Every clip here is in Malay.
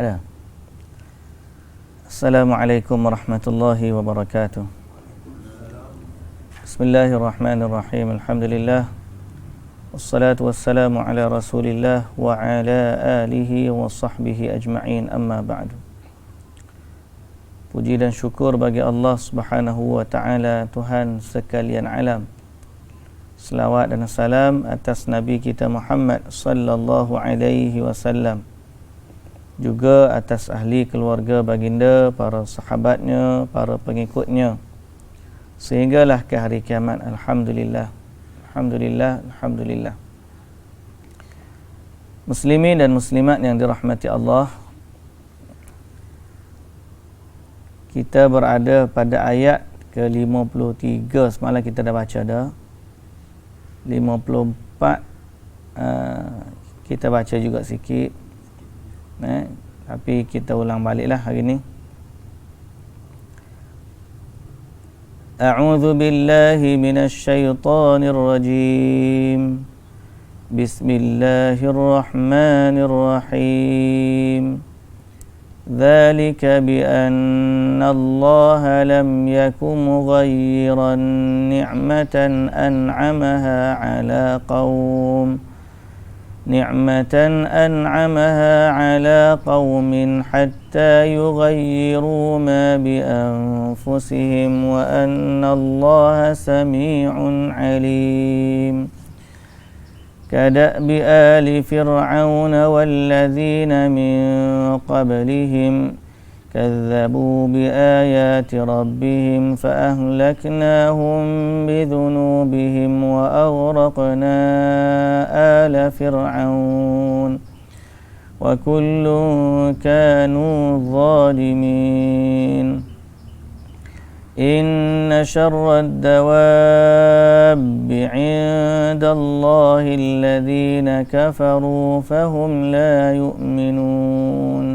Ada. Assalamualaikum warahmatullahi wabarakatuh. Bismillahirrahmanirrahim. Alhamdulillah. Wassalatu wassalamu ala Rasulillah wa ala alihi wa sahbihi ajma'in, amma ba'du. Puji dan syukur bagi Allah Subhanahu wa taala, Tuhan sekalian alam. Selawat dan salam atas Nabi kita Muhammad sallallahu alaihi wasallam, juga atas ahli keluarga baginda, para sahabatnya, para pengikutnya, sehinggalah ke hari kiamat. Alhamdulillah, alhamdulillah, alhamdulillah. Muslimin dan muslimat yang dirahmati Allah, kita berada pada ayat ke-53. Semalam kita dah baca dah 54, kita baca juga sikit, tapi kita ulang baliklah hari ni. A'udzu billahi minasy syaithanir rajim. Bismillahirrahmanirrahim. Dzalika bi anna Allah lam yakum mughayyiran ni'matan an'amaha 'ala qaum hatta yughayyiru ma bi anfusihim wa anna Allah sami'un 'alim. كدأب آل فرعون والذين من قبلهم كذبوا بآيات ربهم فأهلكناهم بذنوبهم وأغرقنا آل فرعون وكل كانوا ظالمين. إن شر الدواب عند الله الذين كفروا فهم لا يؤمنون.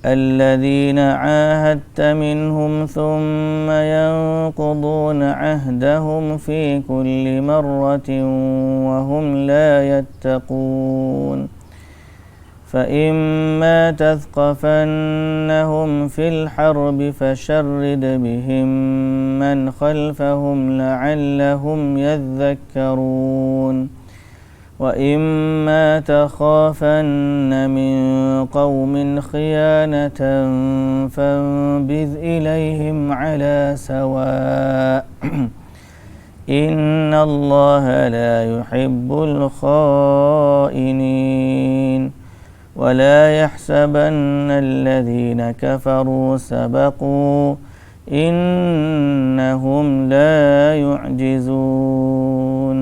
الذين عاهدت منهم ثم ينقضون عهدهم في كل مرة وهم لا يتقون. فإما تثقفنهم في الحرب فشرد بهم من خلفهم لعلهم يذكرون. وإما تخافن من قوم خيانة فانبذ إليهم على سواء إن الله لا يحب الخائنين. ولا يحسبن الذين كفروا سبقوا إنهم لا يعجزون.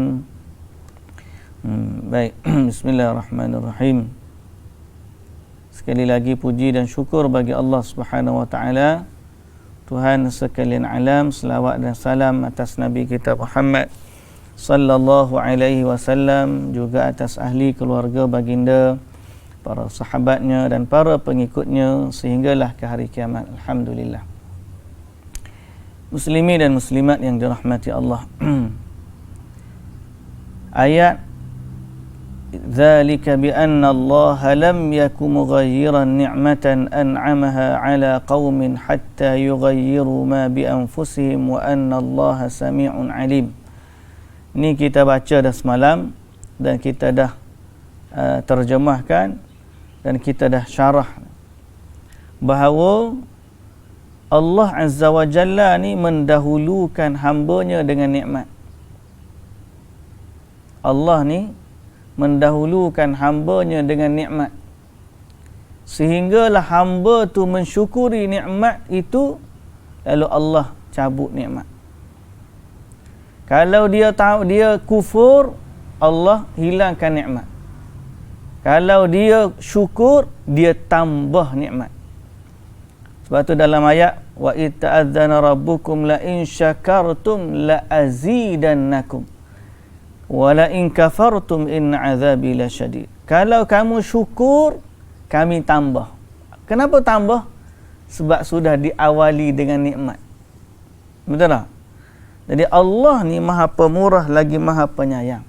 Baik, bismillahirrahmanirrahim. Sekali lagi puji dan syukur bagi Allah Subhanahu wa taala, Tuhan sekalian alam. Selawat dan salam atas Nabi kita Muhammad sallallahu alaihi wasallam, juga atas ahli keluarga baginda, para sahabatnya dan para pengikutnya sehinggalah ke hari kiamat. Alhamdulillah. Muslimin dan muslimat yang dirahmati Allah. Ayat Dzalika bi anna Allah lam yakum mughayyiran ni'matan an'amaha 'ala qaumin hatta yughayyiru ma bi anfusihim wa anna Allah sami'un 'alim. Ini kita baca dah semalam dan kita dah terjemahkan dan kita dah syarah bahawa Allah Azza wa Jalla ni mendahulukan hambanya dengan nikmat. Allah ni mendahulukan hambanya dengan nikmat, sehinggalah hamba tu mensyukuri nikmat itu, lalu Allah cabut nikmat. Kalau dia tahu dia kufur, Allah hilangkan nikmat. Kalau dia syukur, dia tambah nikmat. Sebab tu dalam ayat wa itta'adzana rabbukum la in syakartum la azidannakum wa la in kafartum in azabi lasyadid. Kalau kamu syukur, kami tambah. Kenapa tambah? Sebab sudah diawali dengan nikmat. Betul tak? Jadi Allah ni Maha Pemurah lagi Maha Penyayang.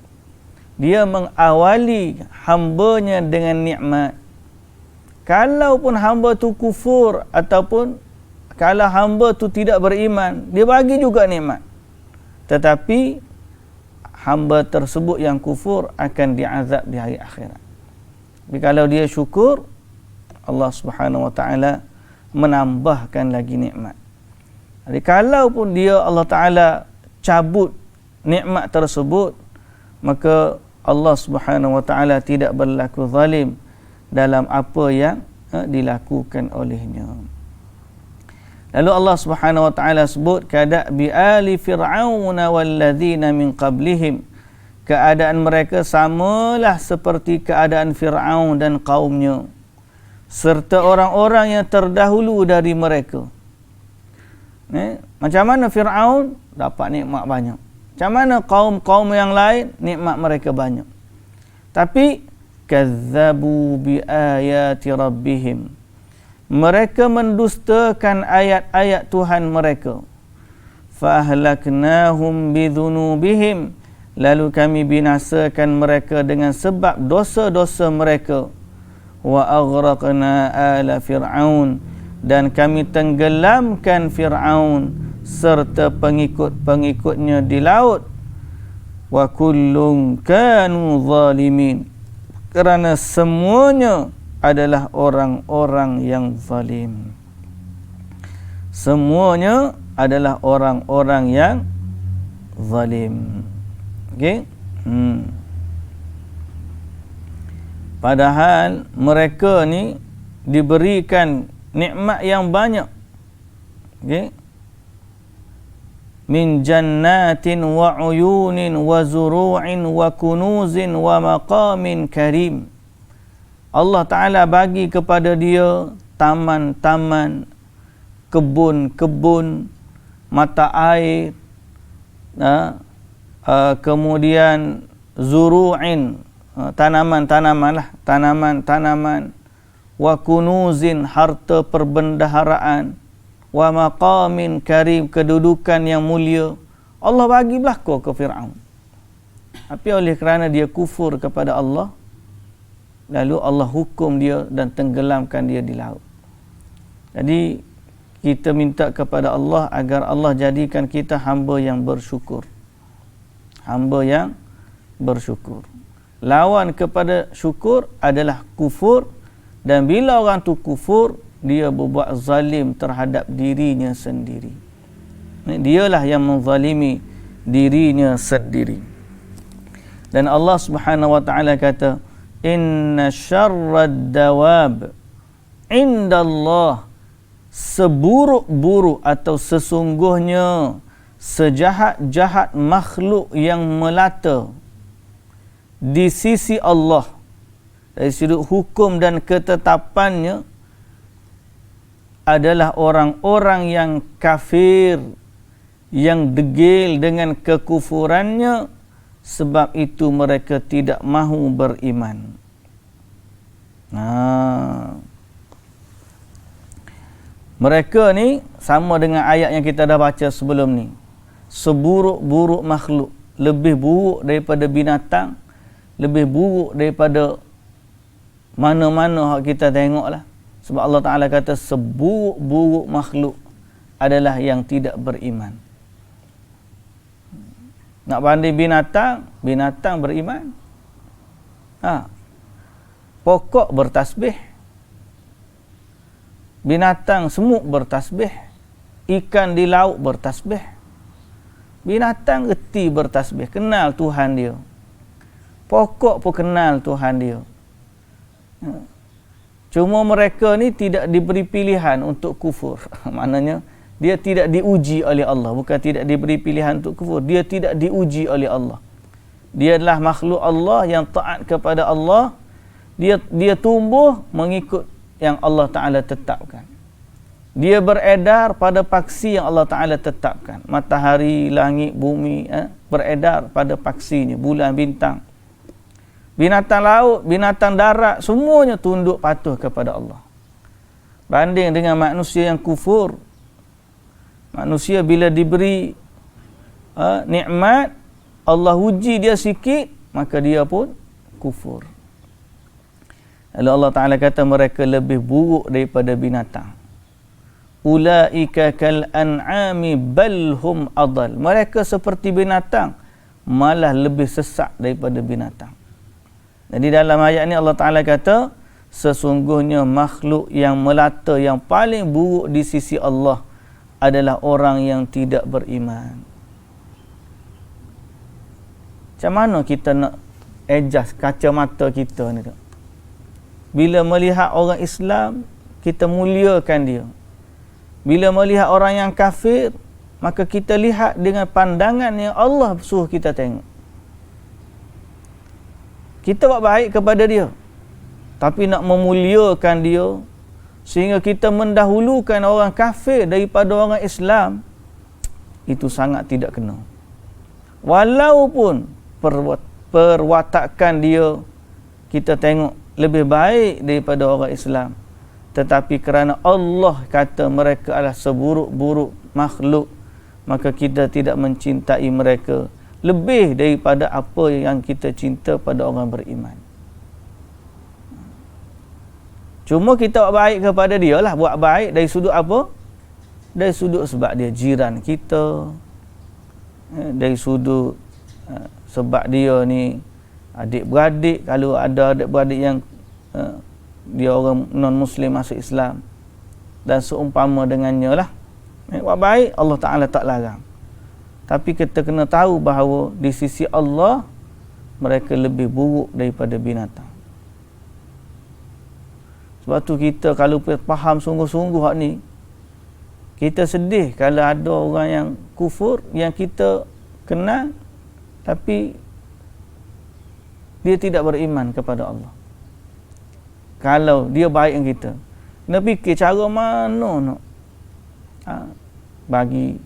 Dia mengawali hambanya dengan nikmat. kalaupun hamba tu kufur ataupun kalau hamba tu tidak beriman, dia bagi juga nikmat. Tetapi hamba tersebut yang kufur akan diazab di hari akhirat. Tapi kalau dia syukur, Allah Subhanahu wa taala menambahkan lagi nikmat. Jadi kalaupun dia Allah Taala cabut nikmat tersebut, maka Allah Subhanahu wa taala tidak berlaku zalim dalam apa yang dilakukan olehnya. Lalu Allah Subhanahu wa taala sebut kadabi ali fir'aun walladzina min qablihim, keadaan mereka samalah seperti keadaan Fir'aun dan kaumnya serta orang-orang yang terdahulu dari mereka. Macam mana Fir'aun dapat nikmat banyak, macam mana kaum-kaum yang lain nikmat mereka banyak, tapi kazzabu bi ayati rabbihim, mereka mendustakan ayat-ayat Tuhan mereka. Fa ahlaknahum bi dhunubihim, lalu kami binasakan mereka dengan sebab dosa-dosa mereka. Wa aghraqna ala fir'aun, dan kami tenggelamkan Fir'aun serta pengikut-pengikutnya di laut. Wa kullun kanu zalimin, kerana semuanya adalah orang-orang yang zalim. Semuanya adalah orang-orang yang zalim. Okey? Padahal mereka ni diberikan nikmat yang banyak. Okey? Min jannatin wa uyunin wa zuru'in wa kunuzin wa maqamin karim. Allah Ta'ala bagi kepada dia taman-taman, kebun-kebun, mata air, kemudian zuru'in, tanaman-tanaman, wa kunuzin, harta perbendaharaan, wa maqamin karim, kedudukan yang mulia. Allah bagi belaka ke Fir'aun. Tapi oleh kerana dia kufur kepada Allah, lalu Allah hukum dia dan tenggelamkan dia di laut. Jadi kita minta kepada Allah agar Allah jadikan kita hamba yang bersyukur. Hamba yang bersyukur. Lawan kepada syukur adalah kufur, dan bila orang tu kufur, dia berbuat zalim terhadap dirinya sendiri. Dialah yang menzalimi dirinya sendiri. Dan Allah Subhanahu wa taala kata, inna syarrad dawab indallah, seburuk-buruk atau sesungguhnya sejahat-jahat makhluk yang melata di sisi Allah, dari sudut hukum dan ketetapannya, adalah orang-orang yang kafir, yang degil dengan kekufurannya, sebab itu mereka tidak mahu beriman. Mereka ni sama dengan ayat yang kita dah baca sebelum ni. Seburuk-buruk makhluk, lebih buruk daripada binatang, lebih buruk daripada mana-mana yang kita tengoklah. Sebab Allah Ta'ala kata seburuk-buruk makhluk adalah yang tidak beriman. Nak banding binatang, binatang beriman. Pokok bertasbih, binatang semut bertasbih, ikan di laut bertasbih. Binatang reti bertasbih, kenal Tuhan dia. Pokok pun kenal Tuhan dia. Cuma mereka ni tidak diberi pilihan untuk kufur. Maknanya dia tidak diuji oleh Allah. Bukan tidak diberi pilihan untuk kufur, dia tidak diuji oleh Allah. Dia adalah makhluk Allah yang taat kepada Allah. Dia tumbuh mengikut yang Allah Ta'ala tetapkan. Dia beredar pada paksi yang Allah Ta'ala tetapkan. Matahari, langit, bumi beredar pada paksinya, bulan, bintang. Binatang laut, binatang darat, semuanya tunduk patuh kepada Allah. Banding dengan manusia yang kufur. Manusia bila diberi nikmat, Allah uji dia sikit, maka dia pun kufur. Lalu Allah Ta'ala kata mereka lebih buruk daripada binatang. Ulaika kal an'ami bal hum adal. Mereka seperti binatang, malah lebih sesat daripada binatang. Jadi dalam ayat ni Allah Ta'ala kata, sesungguhnya makhluk yang melata yang paling buruk di sisi Allah adalah orang yang tidak beriman. Macam mana kita nak adjust kacamata kita ni tu? Bila melihat orang Islam, kita muliakan dia. Bila melihat orang yang kafir, maka kita lihat dengan pandangan yang Allah suruh kita tengok. Kita buat baik kepada dia, tapi nak memuliakan dia sehingga kita mendahulukan orang kafir daripada orang Islam, itu sangat tidak kena. Walaupun perwatakan dia kita tengok lebih baik daripada orang Islam, tetapi kerana Allah kata mereka adalah seburuk-buruk makhluk, maka kita tidak mencintai mereka lebih daripada apa yang kita cinta pada orang beriman. Cuma kita buat baik kepada dia lah. Buat baik dari sudut apa? Dari sudut sebab dia jiran kita, dari sudut sebab dia ni adik-beradik. Kalau ada adik-beradik yang dia orang non-Muslim masuk Islam, dan seumpama dengannya lah, buat baik, Allah Ta'ala tak larang. Tapi kita kena tahu bahawa di sisi Allah mereka lebih buruk daripada binatang. Sebab tu kita kalau faham sungguh-sungguh hak ni, kita sedih kalau ada orang yang kufur yang kita kenal tapi dia tidak beriman kepada Allah. Kalau dia baik dengan kita, kena fikir cara mana nak bagi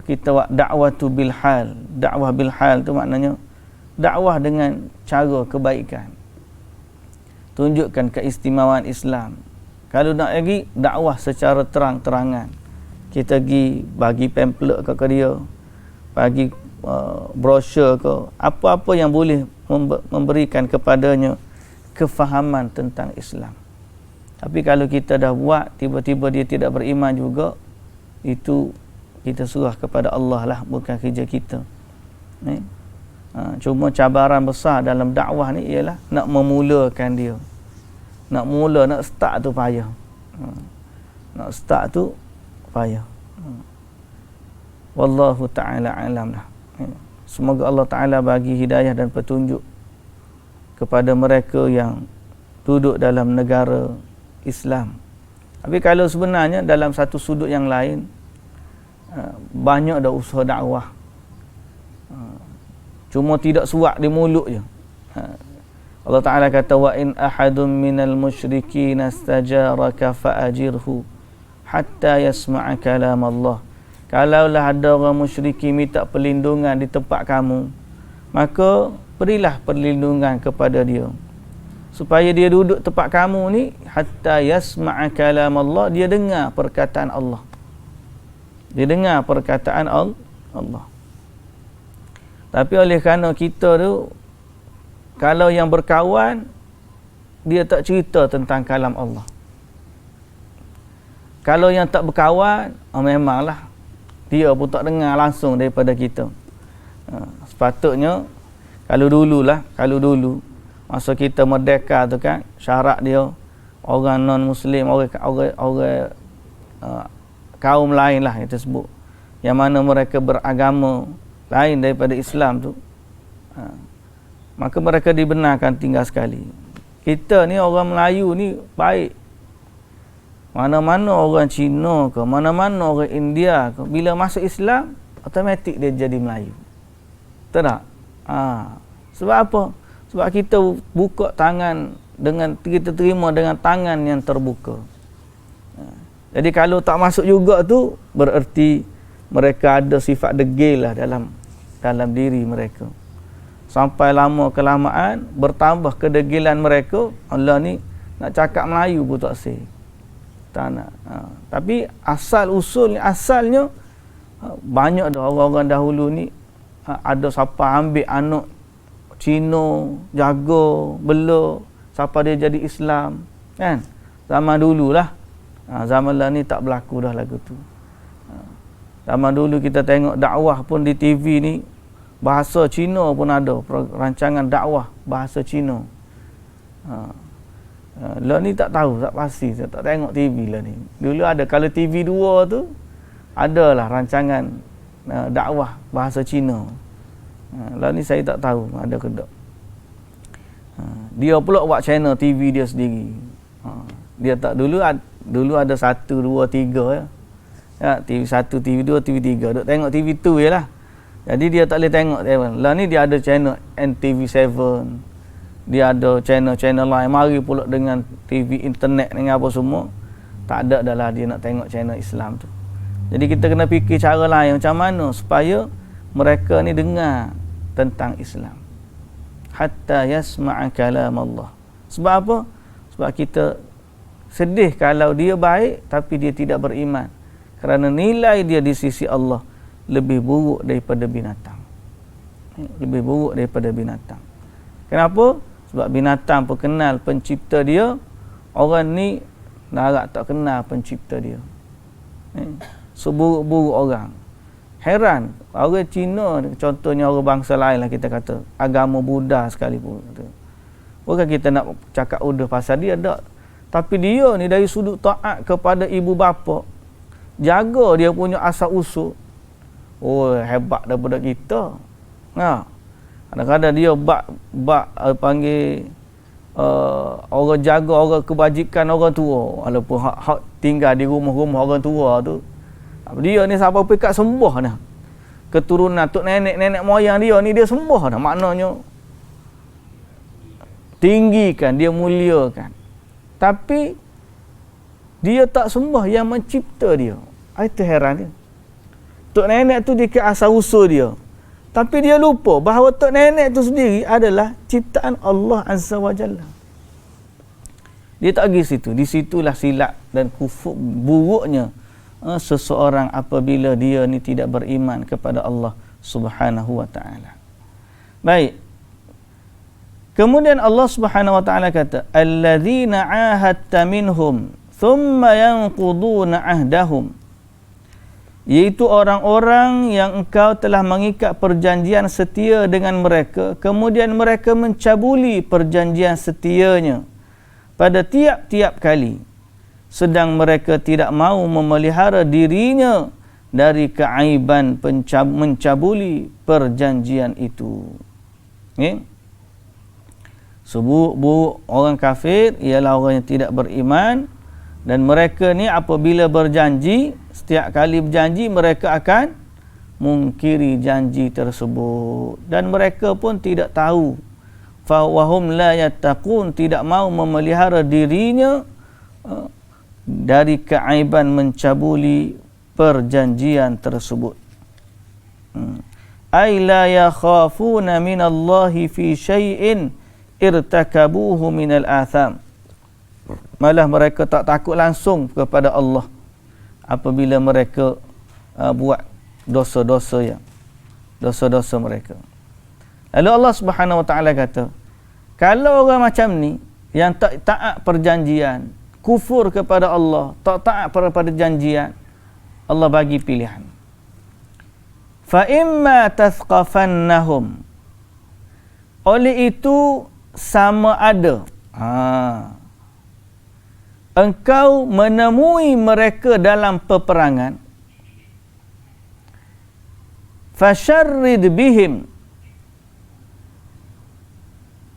kita buat dakwah tu bil hal. Dakwah bil hal tu maknanya dakwah dengan cara kebaikan, tunjukkan keistimewaan Islam. Kalau nak lagi dakwah secara terang-terangan, kita pergi bagi pamphlet ke dia, bagi brosur ke, apa-apa yang boleh memberikan kepadanya kefahaman tentang Islam. Tapi kalau kita dah buat, tiba-tiba dia tidak beriman juga, itu kita serah kepada Allah lah, bukan kerja kita. Cuma cabaran besar dalam dakwah ni ialah nak memulakan dia. Nak start tu payah. Nak start tu payah. Wallahu ta'ala alam lah. Semoga Allah Ta'ala bagi hidayah dan petunjuk kepada mereka yang duduk dalam negara Islam. Tapi kalau sebenarnya dalam satu sudut yang lain, banyak dah usaha dakwah, cuma tidak suak di mulut je. Allah Ta'ala kata, wa in ahadun minal musyrikin astajaraka fa'ajirhu hatta yasma'a kalam Allah. Kalaulah ada orang musyrikin minta perlindungan di tempat kamu, maka berilah perlindungan kepada dia supaya dia duduk tempat kamu ni hatta yasma'a kalam Allah, dia dengar perkataan Allah. Dia dengar perkataan Allah. Tapi oleh kerana kita tu, kalau yang berkawan, dia tak cerita tentang kalam Allah. Kalau yang tak berkawan, memanglah dia pun tak dengar langsung daripada kita. Sepatutnya kalau dulu masa kita merdeka tu kan, syarat dia orang non-Muslim, orang kaum lain lah kita sebut, yang mana mereka beragama lain daripada Islam tu, maka mereka dibenarkan tinggal sekali. Kita ni orang Melayu ni baik. Mana-mana orang Cina ke, mana-mana orang India ke, bila masuk Islam, automatik dia jadi Melayu. Betul tak? Sebab apa? Sebab kita buka tangan kita terima dengan tangan yang terbuka. Jadi kalau tak masuk juga tu, bererti mereka ada sifat degil lah dalam diri mereka. Sampai lama kelamaan bertambah kedegilan mereka. Allah ni nak cakap Melayu pun tak say. Tak nak. Tapi asalnya banyak dah orang-orang dahulu ni ada siapa ambil anak Cina, jaga, bela siapa dia jadi Islam, kan? Zaman dululah. Zaman lah ni tak berlaku dah lagu tu. Zaman dulu kita tengok dakwah pun di TV ni, bahasa Cina pun ada, rancangan dakwah bahasa Cina. Lah ni tak tahu, tak pasti, saya tak tengok TV lah ni. Dulu ada, kalau TV 2 tu adalah rancangan dakwah bahasa Cina. Lah ni saya tak tahu ada ke tak. Dia pula buat channel TV dia sendiri. Dia tak, dulu ada 1, 2, 3 ya. TV 1, TV 2, TV 3. Duk tengok TV 2 je lah. Jadi dia tak boleh tengok. Lah ni dia ada channel NTV7. Dia ada channel-channel lain. Mari pula dengan TV internet dengan apa semua. Tak ada dah lah dia nak tengok channel Islam tu. Jadi kita kena fikir cara lain macam mana supaya mereka ni dengar tentang Islam. Hatta yasma'a kalam Allah. Sebab apa? Sebab kita sedih kalau dia baik tapi dia tidak beriman. Kerana nilai dia di sisi Allah lebih buruk daripada binatang. Lebih buruk daripada binatang. Kenapa? Sebab binatang pun kenal pencipta dia. Orang ni larat tak kenal pencipta dia. Seburuk-buruk orang. Heran, orang Cina contohnya, orang bangsa lain lah kita kata, agama Buddha sekalipun. Bukan kita nak cakap udah pasal dia, tak. Tapi dia ni dari sudut taat kepada ibu bapa, jaga dia punya asal usul. Oh, hebat daripada kita. Kadang-kadang dia panggil orang jaga orang kebajikan orang tua, walaupun hak tinggal di rumah-rumah orang tua tu. Dia ni sampai pergi kat sembah dah. Keturunan tok nenek moyang dia ni dia sembah dah. Maknanya tinggikan, dia muliakan. Tapi dia tak sembah yang mencipta dia. Itu heran dia. Tok nenek tu dia asal usul dia. Tapi dia lupa bahawa tok nenek tu sendiri adalah ciptaan Allah Azza wa Jalla. Dia tak pergi situ. Di situlah silap dan kufur buruknya seseorang apabila dia ni tidak beriman kepada Allah Subhanahu wa taala. Baik. Kemudian Allah Subhanahu wa taala kata, "Alladzina 'ahadta minhum thumma yanquduna 'ahdahum." Iaitu orang-orang yang engkau telah mengikat perjanjian setia dengan mereka, kemudian mereka mencabuli perjanjian setianya pada tiap-tiap kali, sedang mereka tidak mau memelihara dirinya dari keaiban mencabuli perjanjian itu. Seburuk-buruk orang kafir ialah orang yang tidak beriman, dan mereka ni apabila berjanji, setiap kali berjanji mereka akan mungkiri janji tersebut, dan mereka pun tidak tahu, fa wahum la yattaqun, tidak mau memelihara dirinya dari keaiban mencabuli perjanjian tersebut. Ay la yakhafuna minallahi fi syai'in irtakabuhu minal atham. Malah mereka tak takut langsung kepada Allah apabila mereka buat dosa-dosa mereka. Lalu Allah Subhanahu wa taala kata, kalau orang macam ni yang tak taat perjanjian, kufur kepada Allah, tak taat pada janjian, Allah bagi pilihan. Fa imma tathqafannahum, oleh itu sama ada engkau menemui mereka dalam peperangan, fasyarrid bihim,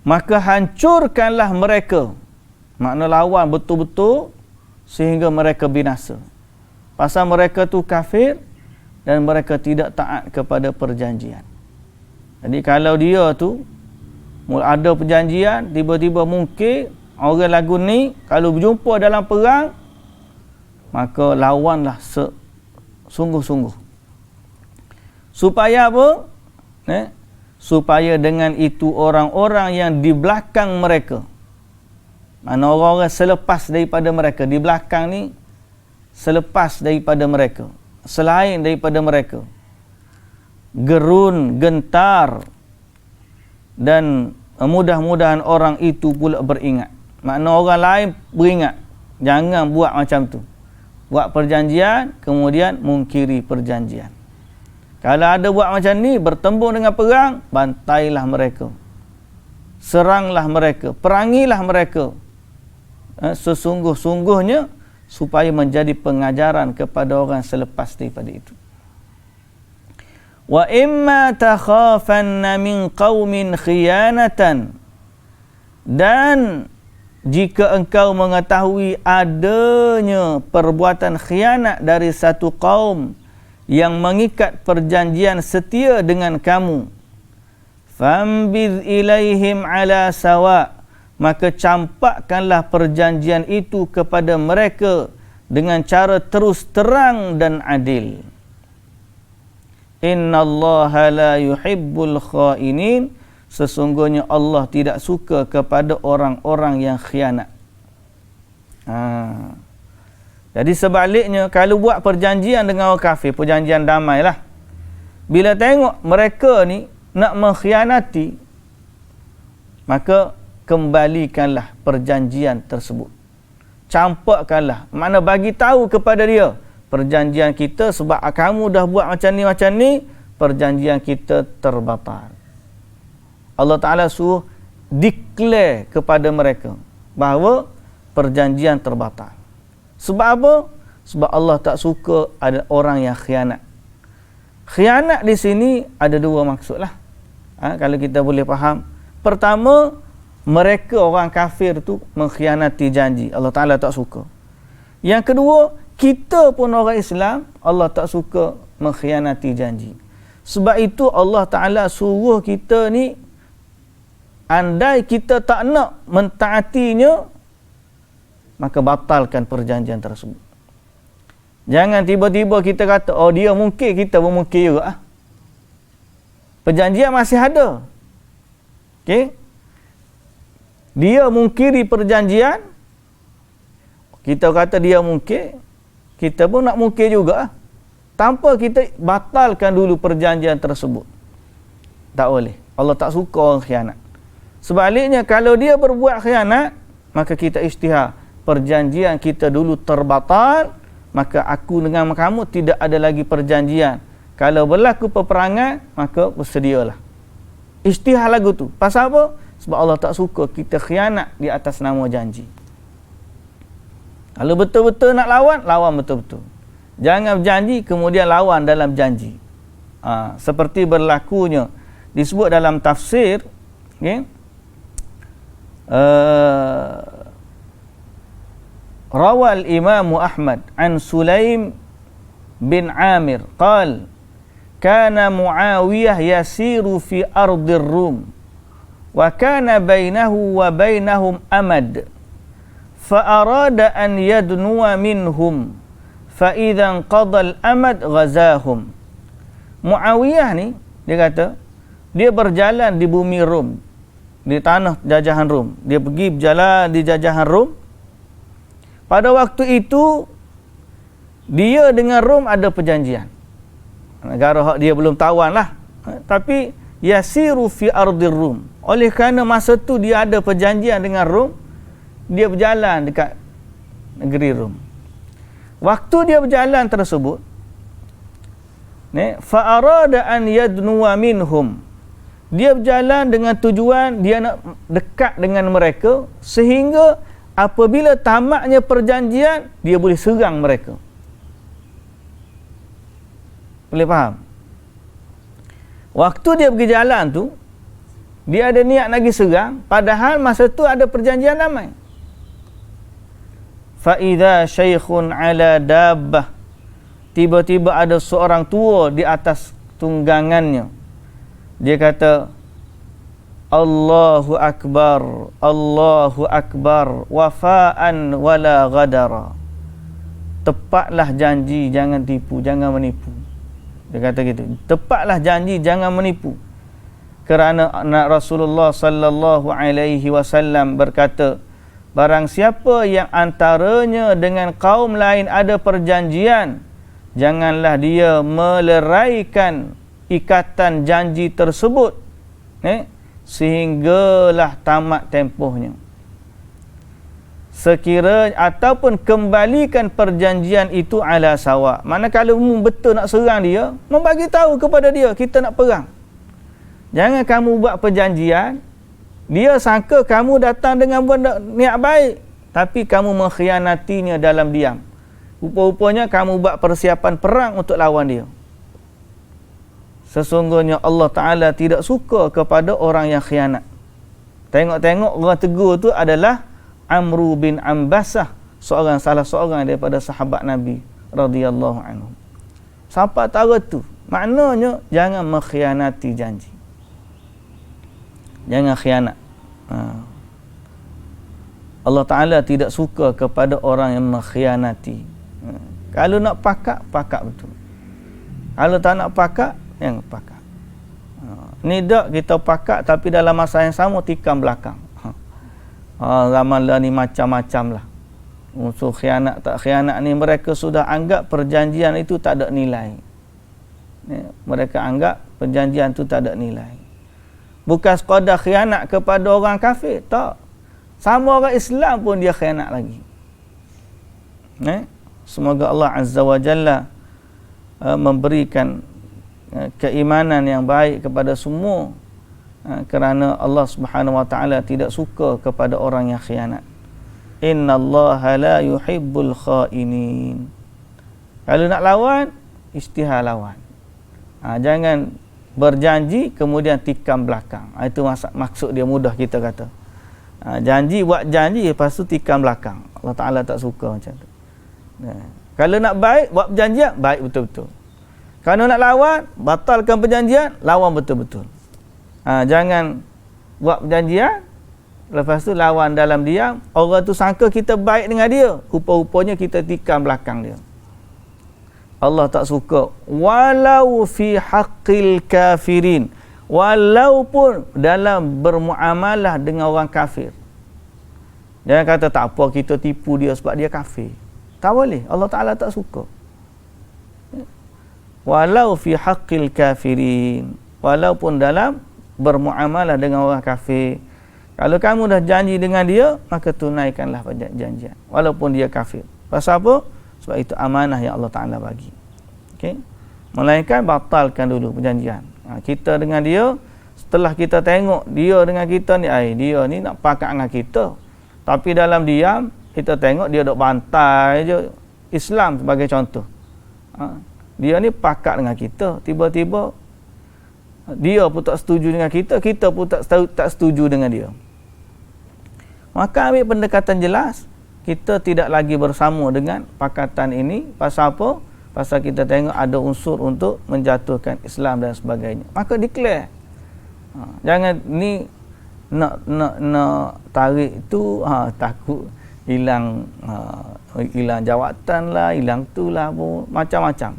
maka hancurkanlah mereka. Makna lawan betul-betul sehingga mereka binasa. Pasal mereka tu kafir dan mereka tidak taat kepada perjanjian. Jadi kalau dia tu ada perjanjian, tiba-tiba mungkin orang lagu ni kalau berjumpa dalam perang, maka lawanlah sungguh-sungguh. Supaya apa? Supaya dengan itu orang-orang yang di belakang mereka, mana orang-orang selepas daripada mereka, di belakang ni selepas daripada mereka, selain daripada mereka, gerun, gentar dan mudah-mudahan orang itu pula beringat. Makna orang lain beringat. Jangan buat macam tu. Buat perjanjian, kemudian mungkiri perjanjian. Kalau ada buat macam ni, bertembung dengan perang, bantailah mereka. Seranglah mereka. Perangilah mereka. Sesungguh-sungguhnya, supaya menjadi pengajaran kepada orang selepas daripada itu. Wa imma takhafanna min qaumin khiyanatan, dan jika engkau mengetahui adanya perbuatan khianat dari satu kaum yang mengikat perjanjian setia dengan kamu, fambidh ilaihim ala sawa', maka campakkanlah perjanjian itu kepada mereka dengan cara terus terang dan adil. Innallaha la yuhibbul khainin, sesungguhnya Allah tidak suka kepada orang-orang yang khianat. Jadi sebaliknya, kalau buat perjanjian dengan orang kafir, perjanjian damai lah, bila tengok mereka ni nak mengkhianati, maka kembalikanlah perjanjian tersebut. Campakkanlah, makna bagi tahu kepada dia, perjanjian kita sebab kamu dah buat macam ni, perjanjian kita terbatal. Allah Ta'ala suruh declare kepada mereka bahawa perjanjian terbatal. Sebab apa? Sebab Allah tak suka ada orang yang khianat. Khianat di sini ada dua maksud lah. Kalau kita boleh faham. Pertama, mereka orang kafir tu mengkhianati janji. Allah Ta'ala tak suka. Yang kedua, kita pun orang Islam, Allah tak suka mengkhianati janji. Sebab itu Allah Ta'ala suruh kita ni, andai kita tak nak mentaatinya, maka batalkan perjanjian tersebut. Jangan tiba-tiba kita kata, oh dia mungkir, kita pun mungkir juga. Perjanjian masih ada. Okey? Dia mungkiri perjanjian, kita kata dia mungkir, kita pun nak mungkir juga. Tanpa kita batalkan dulu perjanjian tersebut. Tak boleh. Allah tak suka orang khianat. Sebaliknya, kalau dia berbuat khianat, maka kita isytihar. Perjanjian kita dulu terbatal, maka aku dengan kamu tidak ada lagi perjanjian. Kalau berlaku peperangan, maka bersedialah. Isytihar lagu tu. Pasal apa? Sebab Allah tak suka kita khianat di atas nama janji. Kalau betul-betul nak lawan, lawan betul-betul. Jangan berjanji, kemudian lawan dalam janji. Seperti berlakunya, disebut dalam tafsir, okay? Rawal Imam Ahmad an Sulaim bin Amir qal kana Muawiyah yasiru fi ardir Rum wa kana bainahu wa bainahum amad fa arada an yadnuwa minhum fa idza qada al amad ghazahum. Muawiyah ni dia kata dia berjalan di bumi Rum, di tanah jajahan Rum. Dia pergi berjalan di jajahan Rum. Pada waktu itu dia dengan Rom ada perjanjian. Negara hak dia belum tawan lah. Tapi yasiru fi ardir Rum. Oleh kerana masa tu dia ada perjanjian dengan Rom, dia berjalan dekat negeri Rom. Waktu dia berjalan tersebut, fa arada an yadnuwa minhum. Dia berjalan dengan tujuan dia nak dekat dengan mereka, sehingga apabila tamatnya perjanjian, dia boleh serang mereka. Boleh faham? Waktu dia pergi jalan tu, dia ada niat lagi serang, padahal masa tu ada perjanjian damai. Fa'idha syaikhun ala dabbah. Tiba-tiba ada seorang tua di atas tunggangannya. Dia kata, Allahu Akbar, Allahu Akbar, wafa'an wala ghadara. Tepatlah janji, jangan tipu, jangan menipu. Dia kata gitu. Tepatlah janji, jangan menipu. Kerana Rasulullah sallallahu alaihi wasallam berkata, barang siapa yang antaranya dengan kaum lain ada perjanjian, janganlah dia meleraikan ikatan janji tersebut. sehinggalah tamat tempohnya. Sekira ataupun kembalikan perjanjian itu ala sawa. Mana kalau betul nak serang dia, membagi tahu kepada dia kita nak perang. Jangan kamu buat perjanjian, dia sangka kamu datang dengan niat baik, tapi kamu mengkhianatinya dalam diam. Rupa-rupanya kamu buat persiapan perang untuk lawan dia. Sesungguhnya Allah Ta'ala tidak suka kepada orang yang khianat. Tengok-tengok orang tegur tu adalah Amru bin Ambasah, salah seorang daripada sahabat Nabi radhiyallahu anhu. Siapa tahu tu? Maknanya jangan mengkhianati janji. Jangan khianat. Allah Ta'ala tidak suka kepada orang yang mengkhianati. Kalau nak pakat, pakat betul. Kalau tak nak pakat, jangan pakat. Ni tak kita pakat tapi dalam masa yang sama tikam belakang. Zaman lah ni macam-macam lah. Unsur khianat tak khianat ni mereka sudah anggap perjanjian itu tak ada nilai. Mereka anggap perjanjian itu tak ada nilai. Bukan sekadar khianat kepada orang kafir, tak. Sama orang Islam pun dia khianat lagi. Semoga Allah Azza wa Jalla memberikan keimanan yang baik kepada semua, kerana Allah Subhanahu wa taala tidak suka kepada orang yang khianat. Innallaha la yuhibbul khainin. Kalau nak lawan, istihar lawan. Jangan berjanji kemudian tikam belakang. Itu maksud dia, mudah kita kata. Janji, buat janji lepas tu tikam belakang. Allah Taala tak suka macam tu. Kalau nak baik, buat perjanjian, baik betul-betul. Kalau nak lawan, batalkan perjanjian, lawan betul-betul. Jangan buat perjanjian, lepas tu lawan dalam diam. Orang tu sangka kita baik dengan dia, rupa-rupanya kita tikam belakang dia. Allah tak suka. Walau fi haqqil kafirin, walaupun dalam bermuamalah dengan orang kafir. Jangan kata tak apa kita tipu dia sebab dia kafir. Tak boleh. Allah Ta'ala tak suka. Walau fi haqqil kafirin, walaupun dalam bermuamalah dengan orang kafir. Kalau kamu dah janji dengan dia, maka tunaikanlah perjanjian walaupun dia kafir. Pasal apa? Sebab itu amanah yang Allah Ta'ala bagi. Okey. Melainkan batalkan dulu perjanjian. Kita dengan dia, setelah kita tengok dia dengan kita ni, dia ni nak pakat dengan kita. Tapi dalam diam, kita tengok dia duk bantai je Islam sebagai contoh. Dia ni pakat dengan kita, tiba-tiba dia pun tak setuju dengan kita, kita pun tak setuju dengan dia. Maka ambil pendekatan jelas, kita tidak lagi bersama dengan pakatan ini. Pasal apa? Pasal kita tengok ada unsur untuk menjatuhkan Islam dan sebagainya. Maka declare. Jangan ni nak tarik tu takut hilang jawatan lah, hilang tu lah, macam-macam.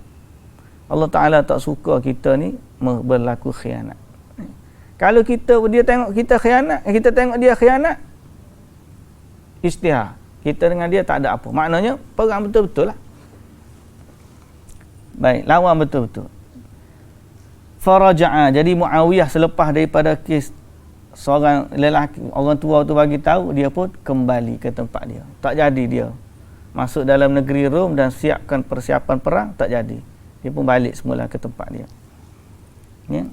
Allah Ta'ala tak suka kita ni berlaku khianat. Kalau dia tengok kita khianat, kita tengok dia khianat, istihar. Kita dengan dia tak ada apa. Maknanya perang betul-betul lah. Baik, lawan betul-betul. Faraja'a. Jadi Muawiyah selepas daripada kes seorang lelaki, orang tua tu bagi tahu, dia pun kembali ke tempat dia. Tak jadi dia masuk dalam negeri Rom dan siapkan persiapan perang, tak jadi. Dia pun balik semula ke tempat dia. Ya.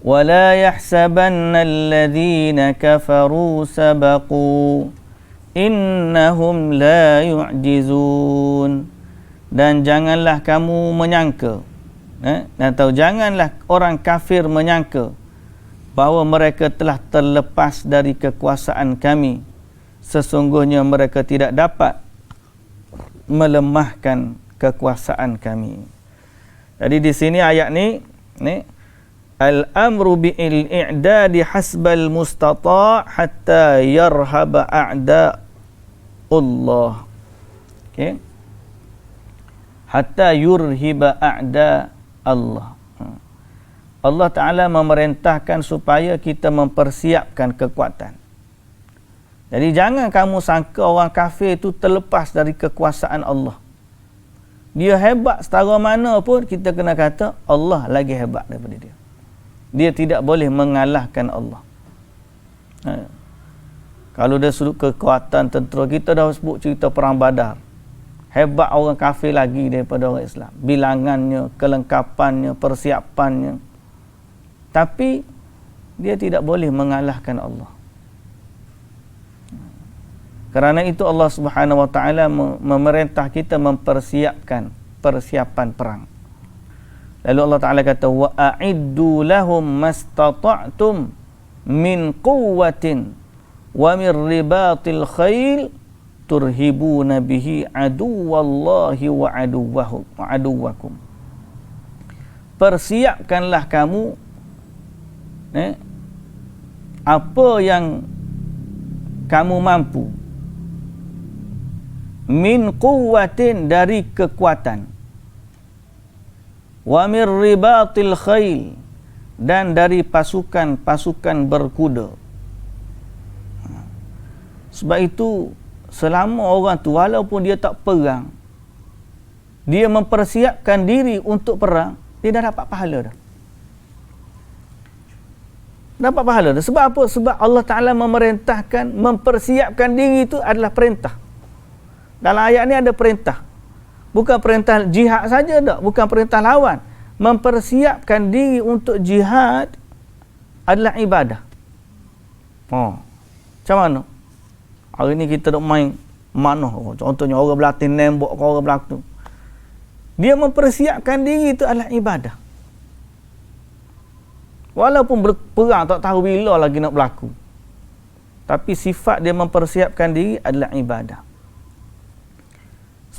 Wala yahsabanna alladhina kafaru sabaqu innahum la yu'jizun. Dan janganlah kamu menyangka, atau janganlah orang kafir menyangka bahawa mereka telah terlepas dari kekuasaan kami. Sesungguhnya mereka tidak dapat melemahkan kekuasaan kami. Jadi di sini ayat ni al-amru bil i'dadi hasbal mustata' hatta yarhaba a'da Allah. Okey. Hatta yurhiba a'da Allah. Allah Ta'ala memerintahkan supaya kita mempersiapkan kekuatan. Jadi jangan kamu sangka orang kafir itu terlepas dari kekuasaan Allah. Dia hebat setara mana pun, kita kena kata Allah lagi hebat daripada dia. dia tidak boleh mengalahkan Allah. Kalau dari sudut kekuatan tentera, kita dah sebut cerita perang Badar. Hebat orang kafir lagi daripada orang Islam. Bilangannya, kelengkapannya, persiapannya. Tapi dia tidak boleh mengalahkan Allah. Kerana itu Allah Subhanahu wa taala memerintah kita mempersiapkan persiapan perang. Lalu Allah Taala kata wa a'iddu lahum mastata'tum min quwwatin wa min ribatil khail turhibuna bihi aduwallahi wa aduwakum. Persiapkanlah kamu apa yang kamu mampu, min quwwatin, dari kekuatan, wa min ribatil khail, dan dari pasukan-pasukan berkuda. Sebab itu selama orang tu walaupun dia tak perang, dia mempersiapkan diri untuk perang, dia dah dapat pahala dah. Dapat pahala dah. Sebab apa? Sebab Allah Ta'ala memerintahkan, mempersiapkan diri itu adalah perintah. Dalam ayat ni ada perintah. Bukan perintah jihad saja tak, bukan perintah lawan. Mempersiapkan diri untuk jihad adalah ibadah. Macam mana? Hari ni kita duk main mana? Contohnya orang berlatih nembok ke orang berlatih. Dia mempersiapkan diri itu adalah ibadah. Walaupun berperang tak tahu bila lagi nak berlaku. Tapi sifat dia mempersiapkan diri adalah ibadah.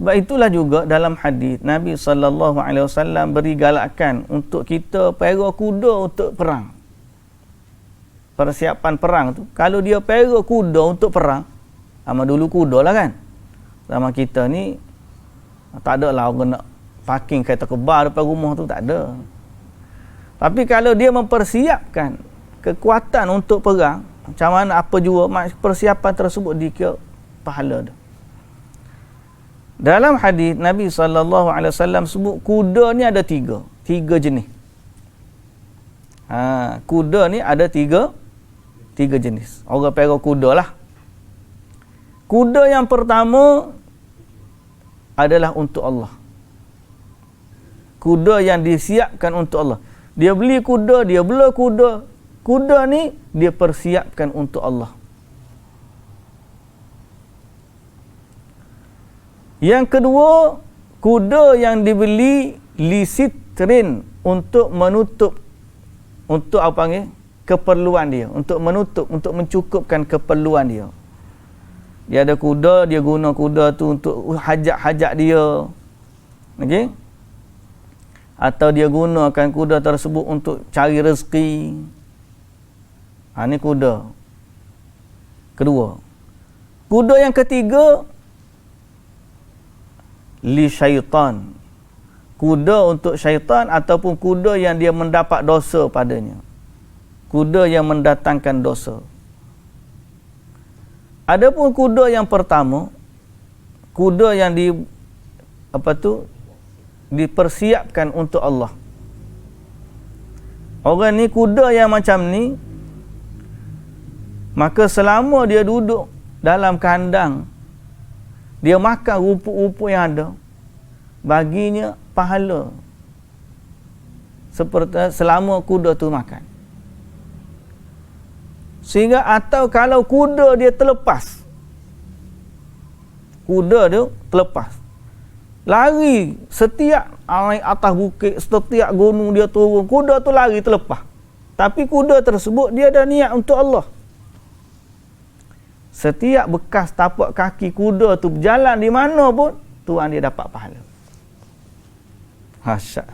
Sebab itulah juga dalam hadis Nabi SAW beri galakan untuk kita pera kuda untuk perang. Persiapan perang tu, kalau dia pera kuda untuk perang, sama dulu kuda lah kan. Sama kita ni tak ada lah orang nak parking kereta kebal depan rumah tu, tak ada. Tapi kalau dia mempersiapkan kekuatan untuk perang, macam mana apa jua persiapan tersebut dikira pahala dia. Dalam hadis Nabi SAW sebut kuda ni ada tiga jenis. Kuda ni ada tiga jenis. Orang pera kuda lah. Kuda yang pertama adalah untuk Allah. Kuda yang disiapkan untuk Allah. Dia beli kuda, dia bela kuda. Kuda ni dia persiapkan untuk Allah. Yang kedua, kuda yang dibeli lisitrin, untuk menutup, untuk apa panggil? Keperluan dia, untuk menutup, untuk mencukupkan keperluan dia. Dia ada kuda, dia guna kuda tu untuk hajat-hajat dia. Okey? Atau dia gunakan kuda tersebut untuk cari rezeki. Ini kuda kedua. Kuda yang ketiga, li syaitan, kuda untuk syaitan, ataupun kuda yang dia mendapat dosa padanya, kuda yang mendatangkan dosa. Adapun kuda yang pertama, kuda yang dipersiapkan untuk Allah. Orang ni kuda yang macam ni, maka selama dia duduk dalam kandang, dia makan rumput-rumput yang ada, baginya pahala seperti selama kuda tu makan. Sehingga atau kalau kuda dia terlepas, lari setiap naik atas bukit, setiap gunung dia turun, kuda tu lari terlepas. Tapi kuda tersebut dia ada niat untuk Allah. Setiap bekas tapak kaki kuda tu berjalan di mana pun, Tuhan dia dapat pahala. Hasya.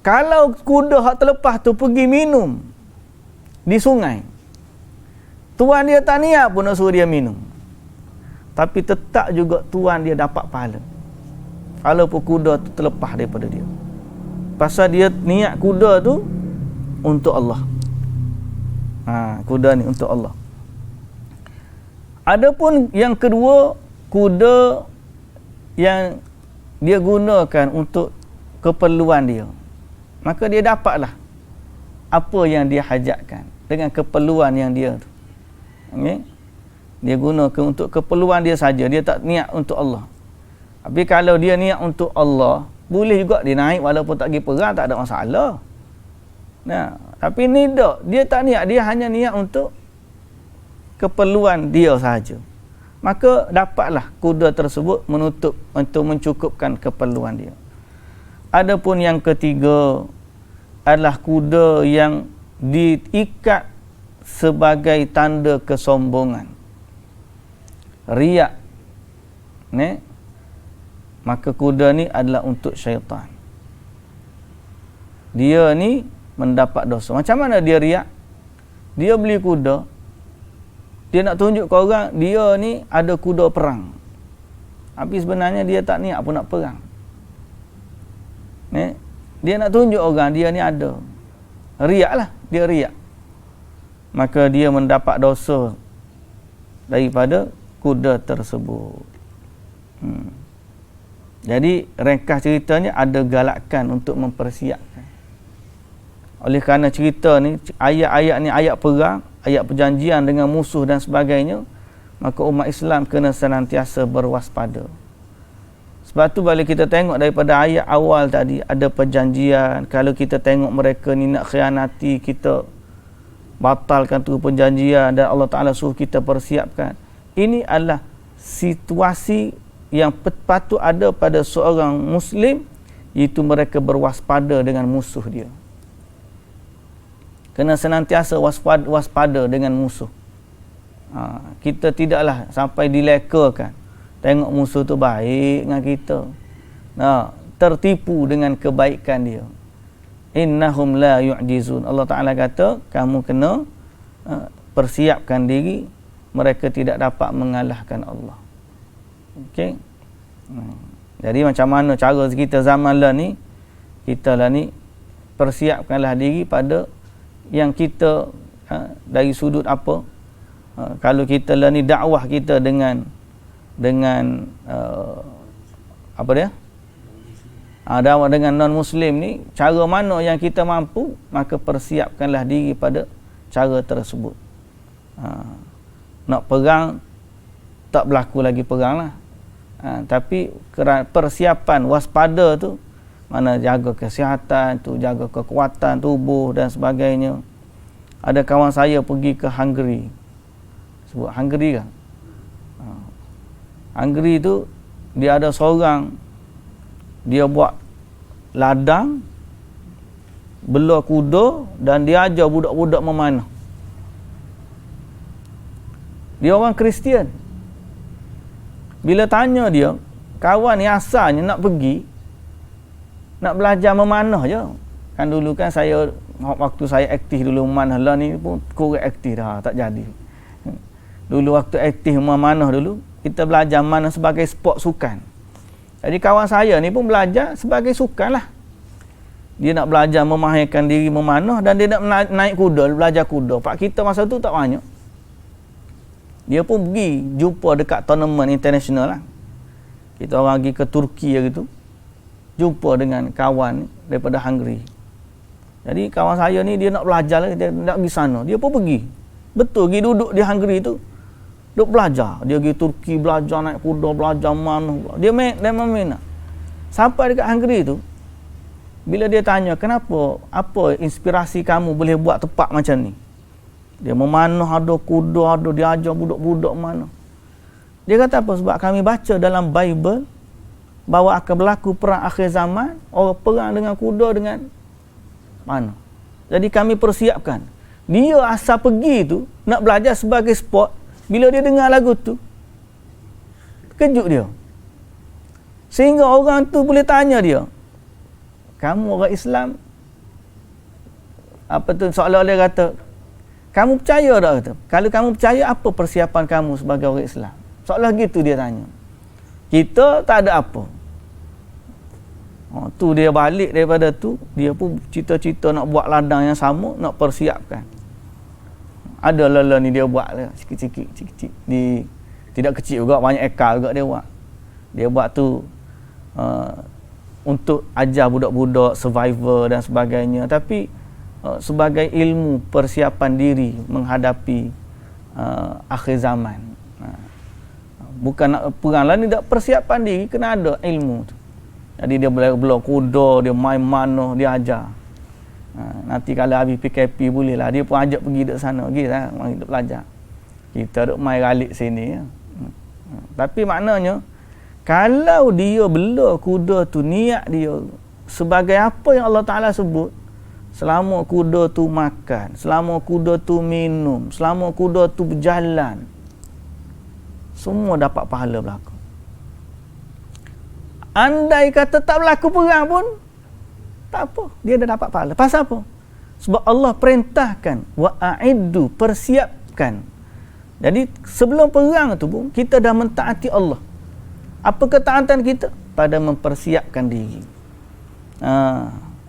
Kalau kuda hak terlepas tu pergi minum di sungai, Tuhan dia tak niat pun nak suruh dia minum, tapi tetap juga Tuhan dia dapat pahala. Walaupun kuda tu terlepas daripada dia, pasal dia niat kuda tu untuk Allah. Kuda ni untuk Allah. Adapun yang kedua, kuda yang dia gunakan untuk keperluan dia, maka dia dapatlah apa yang dia hajatkan, dengan keperluan yang dia tu. Okay? Dia guna untuk keperluan dia saja, dia tak niat untuk Allah. Tapi kalau dia niat untuk Allah, boleh juga dia naik walaupun tak pergi perang, tak ada masalah. Nah, tapi ni tak, dia tak niat, dia hanya niat untuk keperluan dia sahaja. Maka dapatlah kuda tersebut menutup untuk mencukupkan keperluan dia. Adapun yang ketiga adalah kuda yang diikat sebagai tanda kesombongan, riak. Maka kuda ni adalah untuk syaitan. Dia ni mendapat dosa. Macam mana dia riak? Dia beli kuda, dia nak tunjuk ke orang dia ni ada kuda perang, tapi sebenarnya dia tak niat pun nak perang. Dia nak tunjuk orang dia ni ada. Riak lah, dia riak. Maka dia mendapat dosa daripada kuda tersebut. Jadi ringkas ceritanya ada galakan untuk mempersiapkan. Oleh kerana cerita ni, ayat-ayat ni ayat perang, ayat perjanjian dengan musuh dan sebagainya, maka umat Islam kena senantiasa berwaspada. Sebab tu bila kita tengok daripada ayat awal tadi, ada perjanjian. Kalau kita tengok mereka ni nak khianati kita, batalkan tu perjanjian, dan Allah Ta'ala suruh kita persiapkan. Ini adalah situasi yang patut ada pada seorang Muslim, iaitu mereka berwaspada dengan musuh dia. Kena senantiasa waspada dengan musuh. Kita tidaklah sampai dilekakan. Tengok musuh tu baik dengan kita, tertipu dengan kebaikan dia. Innahum la yu'jizun. Allah Ta'ala kata, kamu kena persiapkan diri, mereka tidak dapat mengalahkan Allah. Okey. Jadi macam mana cara kita zaman lah ni, kita lah ni persiapkanlah diri pada yang kita dari sudut apa, kalau kita lah ni dakwah kita dengan apa dia, dakwah dengan non muslim ni, cara mana yang kita mampu, maka persiapkanlah diri pada cara tersebut. Nak perang tak berlaku lagi perang lah, tapi persiapan waspada tu, mana jaga kesihatan tu, jaga kekuatan tubuh dan sebagainya. Ada kawan saya pergi ke Hungary, sebut Hungary kan, Hungary tu dia ada seorang, dia buat ladang, bela kuda, dan dia ajar budak-budak memanah. Dia orang Kristian. Bila tanya dia, kawan ni asalnya nak pergi, nak belajar memanah je. Kan dulu kan saya, waktu saya aktif dulu memanah lah ni pun kurang aktif dah, tak jadi. Dulu waktu aktif memanah dulu, kita belajar memanah sebagai sport sukan. Jadi kawan saya ni pun belajar sebagai sukan lah. Dia nak belajar memahirkan diri memanah, dan dia nak naik kuda, belajar kuda. Pak kita masa tu tak banyak. Dia pun pergi jumpa dekat tournament international lah. Kita orang pergi ke Turki gitu, jumpa dengan kawan daripada Hungary. Jadi kawan saya ni dia nak belajar lah, dia nak pergi sana. Dia pun pergi. Betul, pergi duduk di Hungary tu, duduk belajar. Dia pergi Turki belajar naik kuda, belajar mana. Dia main. Sampai dekat Hungary tu, bila dia tanya, kenapa, apa inspirasi kamu boleh buat tepat macam ni? Dia memanah, ada kuda, ada dia ajar budak-budak mana. Dia kata apa? Sebab kami baca dalam Bible bahawa akan berlaku perang akhir zaman, orang perang dengan kuda dengan mana. Jadi kami persiapkan. Dia asal pergi tu nak belajar sebagai sport. Bila dia dengar lagu tu, kejut dia. Sehingga orang tu boleh tanya dia, kamu orang Islam, apa tu, seolah-olah dia kata, kamu percaya tak? Kata, kalau kamu percaya, apa persiapan kamu sebagai orang Islam? Seolah gitu dia tanya. Kita tak ada apa. Tu dia balik daripada tu, dia pun cita-cita nak buat ladang yang sama, nak persiapkan. Ada lala ni dia buat lah, sikit-sikit. Tidak kecil juga, banyak ekar juga dia buat. Dia buat tu untuk ajar budak-budak survivor dan sebagainya. Tapi sebagai ilmu persiapan diri menghadapi akhir zaman. Bukan nak perang lah, ni tak persiapan diri, kena ada ilmu tu. Jadi dia boleh kuda, dia main mano, dia ajar. Nanti kalau habis PKP boleh lah, dia pun ajak pergi dek sana, pergi lah, mari duk belajar. Kita duk main galik sini ya. Tapi maknanya kalau dia bela kuda tu, niat dia sebagai apa yang Allah Ta'ala sebut, selama kuda tu makan, selama kuda tu minum, selama kuda tu berjalan, semua dapat pahala berlaku. Andai kata tak berlaku perang pun tak apa, dia dah dapat pahala. Pasal apa? Sebab Allah perintahkan wa a'iddu, persiapkan. Jadi sebelum perang tu pun kita dah mentaati Allah. Apa ketaatan kita? Pada mempersiapkan diri.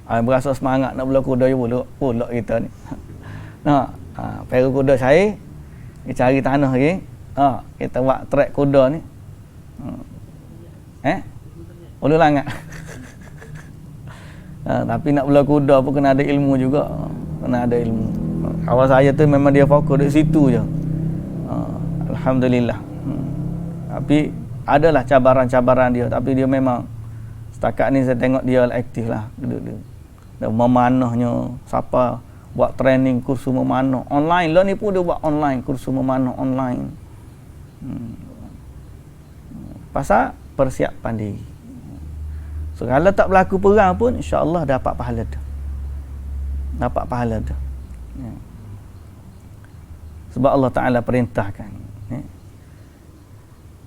Berasa semangat nak bela kuda je pulak kita ni. Peru kuda saya, kita cari tanah lagi. Kita buat trek kuda ni. Ulu langat. Tapi nak bela kuda pun kena ada ilmu juga. Kena ada ilmu. Kawan saya tu memang dia fokus di situ je. Alhamdulillah. Tapi adalah cabaran-cabaran dia, tapi dia memang setakat ni saya tengok dia aktif lah. Dia memanahnya, siapa buat training kursus memanah online lah, ni pun dia buat online, kursus memanah online. Pasal persiapan diri. So kalau tak berlaku perang pun insya-Allah dapat pahala tu. Dapat pahala tu. Sebab Allah Ta'ala perintahkan.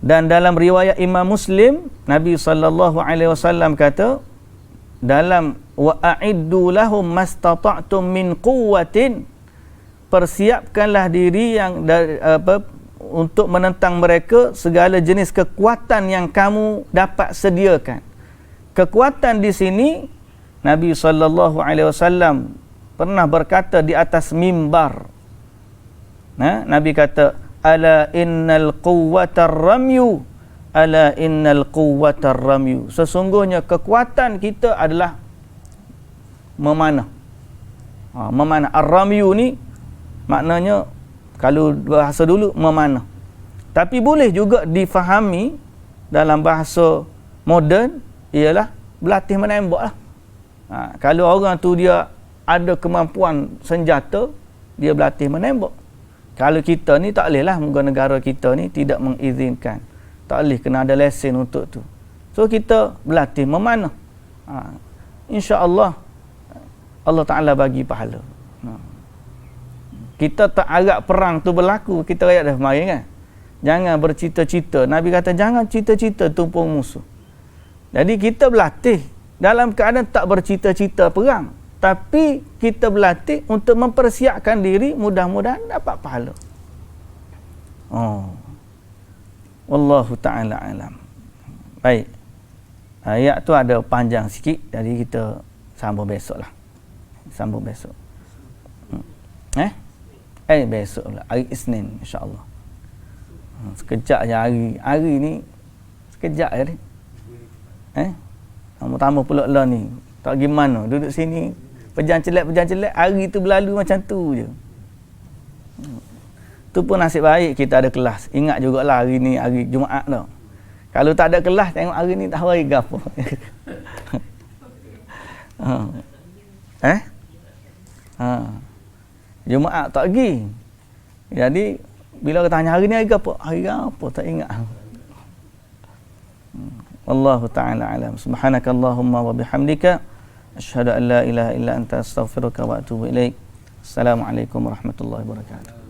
Dan dalam riwayat Imam Muslim, Nabi SAW kata dalam wa a'iddu lahum mastata'tum min quwwatin, persiapkanlah diri yang untuk menentang mereka segala jenis kekuatan yang kamu dapat sediakan. Kekuatan di sini Nabi SAW pernah berkata di atas mimbar. Nabi kata, ala innal quwwatar ramyu, ala innal quwwatar ramyu. Sesungguhnya kekuatan kita adalah memanah. Memanah. Ar-ramyu ni maknanya kalau bahasa dulu memanah. Tapi boleh juga difahami dalam bahasa moden ialah berlatih menembak lah. Kalau orang tu dia ada kemampuan senjata, dia berlatih menembak. Kalau kita ni tak boleh lah, negara kita ni tidak mengizinkan. Tak boleh, kena ada lesen untuk tu. So kita berlatih memanah. InsyaAllah Allah Ta'ala bagi pahala. Kita tak harap perang tu berlaku, kita rakyat dah mari kan. Jangan bercita-cita. Nabi kata jangan cita-cita tumpung musuh. Jadi kita berlatih dalam keadaan tak bercita-cita perang, tapi kita berlatih untuk mempersiapkan diri, mudah-mudahan dapat pahala. Wallahu ta'ala alam. Baik. Ayat tu ada panjang sikit, jadi kita sambung besok lah. Sambung besok. Besok lah. Hari Isnin, insyaAllah. Sekejap je hari ni. Sekejap je ni. Tambah pula lah ni. Tak gimana. Duduk sini. Pejam celak. Hari tu berlalu macam tu je. Tu pun nasib baik kita ada kelas. Ingat jugalah hari ni hari Jumaat tau. Kalau tak ada kelas, tengok hari ni tak hari gapo. Jumaat tak pergi. Jadi bila kita tanya hari ni hari apa? Hari apa? Tak ingat. Wallahu ta'ala alam. Subhanakallahumma wa bihamdika asyhadu an la ilaha illa anta astaghfiruka wa atubu ilaik. Assalamualaikum warahmatullahi wabarakatuh.